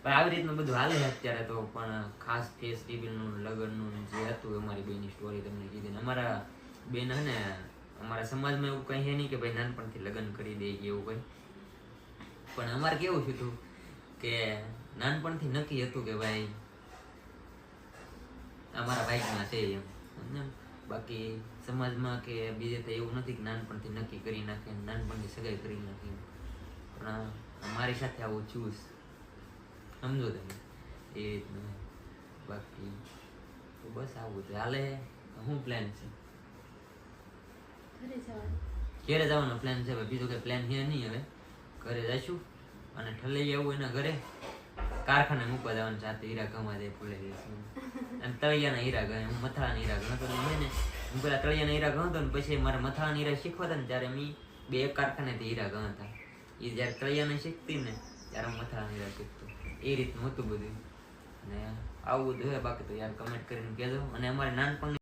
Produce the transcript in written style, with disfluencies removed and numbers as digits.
પણ આવી રીતનું બધું હાલે છે અત્યારે તો. પણ ખાસ ફેસ્ટિવલનું લગ્નનું જે હતું અમારી બેની સ્ટોરી તમને કીધી ને. અમારા બેન હે ને અમારા સમાજમાં એવું કંઈ છે નહીં કે ભાઈ નાનપણથી લગ્ન કરી દે કે એવું કંઈ. પણ અમારે કેવું થયું હતું કે નાનપણથી નક્કી હતું કે ભાઈ અમારા ભાઈમાં છે એમ સમજ્યા. બાકી સમાજમાં કે બીજે તો એવું નથી કે નાનપણથી નક્કી કરી નાખે નાનપણથી સગાઈ કરી નાખે. પણ મારી સાથે આવું થયું સમજો તમે એ રીતનું. બાકી તો બસ આવું છે હાલે. શું પ્લાન છે? ઘરે જવાનો પ્લાન છે. બીજો કઈ પ્લાન છે નહીં. હવે ઘરે જઈશું અને ઠલાઈ આવું એના ઘરે. કારખાને મૂકવા જવાનું સાથે હીરા કમા જાય ફૂલે અને તળિયાના હીરા ગણે. હું મથાળાના હીરા ગણતો ને. હું પેલા તળિયાના હીરા ગણતો ને પછી મારે મથાળાના હીરા શીખવા હતા ને ત્યારે મેં બે કારખાનેથી હીરા ગણતા. એ જયારે તળિયાને શીખતી ને ત્યારે હું મથાળાના હીરા શીખતો. એ રીતનું હતું બધું. અને આવું બધું હોય. બાકી તો યાર કમેન્ટ કરીને કહેજો. અને અમારે નાનપણ